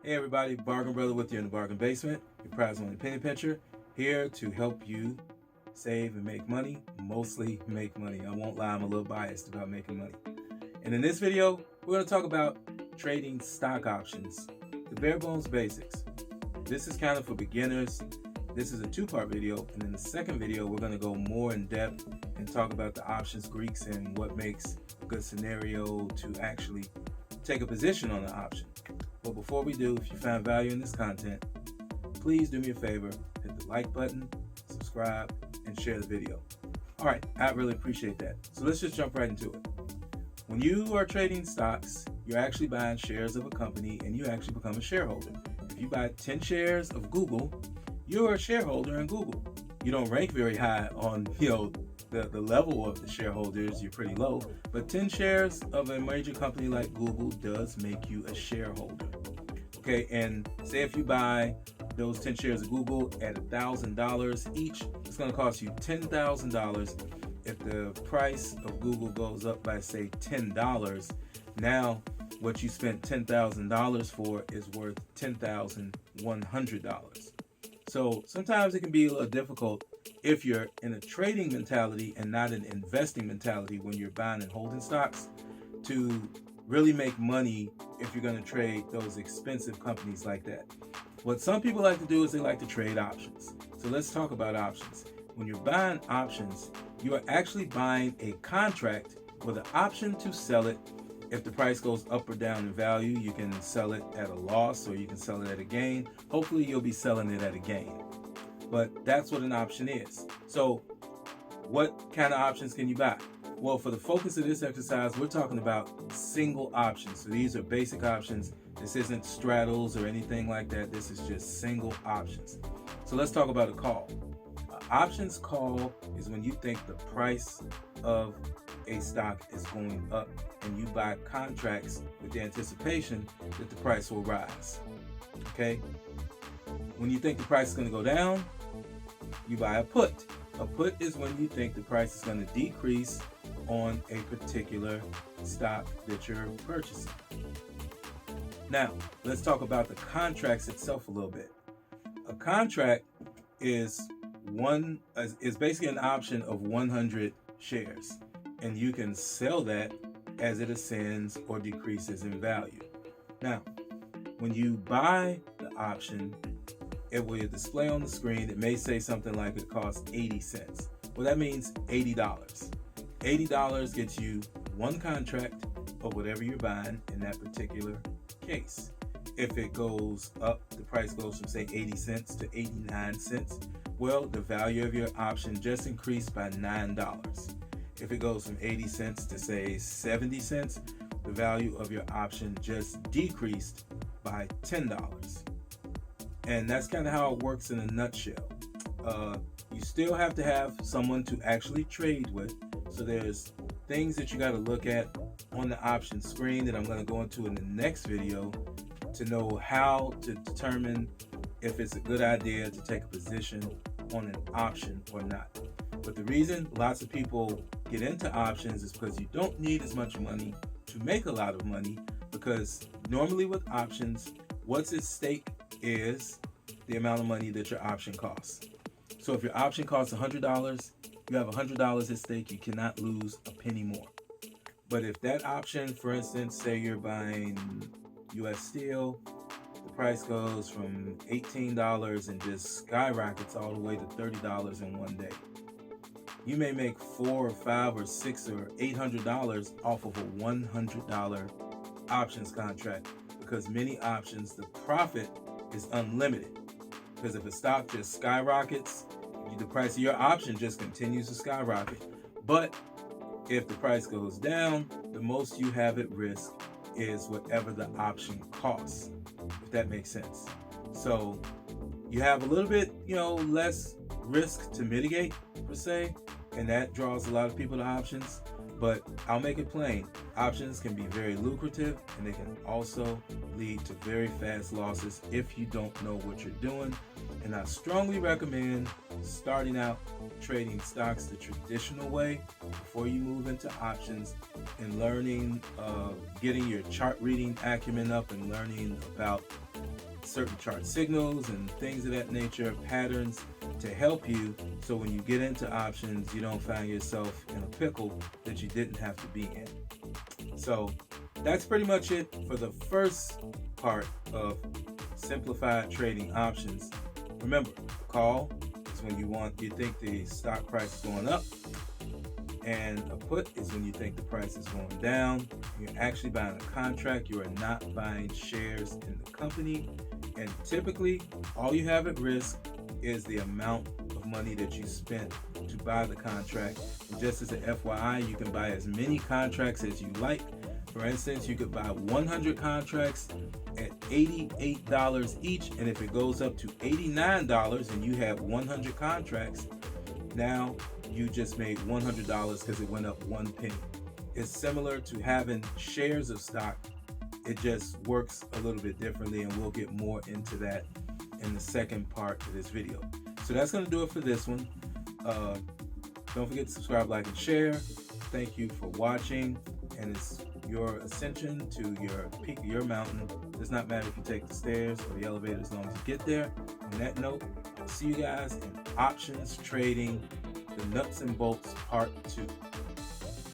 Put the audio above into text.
Hey everybody, Bargain Brother with you in the bargain basement, your prize only penny pincher, here to help you save and make money, mostly make money. I won't lie, I'm a little biased about making money. And in this video, we're going to talk about trading stock options, the bare bones basics. This is kind of for beginners. This is a two-part video, and in the second video, we're going to go more in depth and talk about the options Greeks and what makes a good scenario to actually take a position on the option. But before we do, if you found value in this content, please do me a favor, hit the like button, subscribe, and share the video. All right, I really appreciate that. So let's just jump right into it. When you are trading stocks, you're actually buying shares of a company and you actually become a shareholder. If you buy 10 shares of Google, you're a shareholder in Google. You don't rank very high on, the level of the shareholders, you're pretty low, but 10 shares of a major company like Google does make you a shareholder. Okay, and say if you buy those 10 shares of Google at $1,000 each, it's going to cost you $10,000. If the price of Google goes up by, say, $10, now what you spent $10,000 for is worth $10,100. So sometimes it can be a little difficult if you're in a trading mentality and not an investing mentality when you're buying and holding stocks to really make money if you're going to trade those expensive companies like that. What some people like to do is they like to trade options. So let's talk about options. When you're buying options, you are actually buying a contract with an option to sell it. If the price goes up or down in value, you can sell it at a loss or you can sell it at a gain. Hopefully you'll be selling it at a gain. But that's what an option is. So what kind of options can you buy? Well, for the focus of this exercise, we're talking about single options. So these are basic options. This isn't straddles or anything like that. This is just single options. So let's talk about a call. Options call is when you think the price of a stock is going up and you buy contracts with the anticipation that the price will rise. Okay? When you think the price is going to go down, you buy a put. A put is when you think the price is going to decrease on a particular stock that you're purchasing. Now, let's talk about the contracts itself a little bit. A contract is basically an option of 100 shares, and you can sell that as it ascends or decreases in value. Now, when you buy the option, it will display on the screen. It may say something like it costs 80 cents. Well, that means $80. $80 gets you one contract of whatever you're buying in that particular case. If it goes up, the price goes from, say, 80 cents to 89 cents. Well, the value of your option just increased by $9. If it goes from 80 cents to, say, 70 cents, the value of your option just decreased by $10. And that's kind of how it works in a nutshell. You still have to have someone to actually trade with. So there's things that you got to look at on the option screen that I'm going to go into in the next video to know how to determine if it's a good idea to take a position on an option or not. But the reason lots of people get into options is because you don't need as much money to make a lot of money, because normally with options, what's at stake is the amount of money that your option costs. So if your option costs $100, you have $100 at stake, you cannot lose a penny more. But if that option, for instance, say you're buying US Steel, the price goes from $18 and just skyrockets all the way to $30 in one day. You may make $4 or $5 or $6 or $800 off of a $100 options contract, because many options, the profit is unlimited. Because if a stock just skyrockets, the price of your option just continues to skyrocket. But if the price goes down, the most you have at risk is whatever the option costs, if that makes sense. So you have a little bit, less risk to mitigate, per se, and that draws a lot of people to options. But I'll make it plain. Options can be very lucrative, and they can also lead to very fast losses if you don't know what you're doing. And I strongly recommend starting out trading stocks the traditional way before you move into options, and learning, getting your chart reading acumen up, and learning about certain chart signals and things of that nature, patterns to help you, so when you get into options, you don't find yourself in a pickle that you didn't have to be in. So that's pretty much it for the first part of simplified trading options. Remember, call is when you think the stock price is going up, and a put is when you think the price is going down. You're actually buying a contract. You are not buying shares in the company. And typically, all you have at risk is the amount of money that you spent to buy the contract. And just as an FYI, you can buy as many contracts as you like. For instance, you could buy 100 contracts at $88 each, and if it goes up to $89 and you have 100 contracts, now you just made $100 because it went up 1 penny. It's similar to having shares of stock. It just works a little bit differently, and we'll get more into that in the second part of this video. So that's going to do it for this one. Don't forget to subscribe, like, and share. Thank you for watching, and it's your ascension to your peak of your mountain. It does not matter if you take the stairs or the elevator as long as you get there. On that note, I'll see you guys in options trading, the nuts and bolts part 2.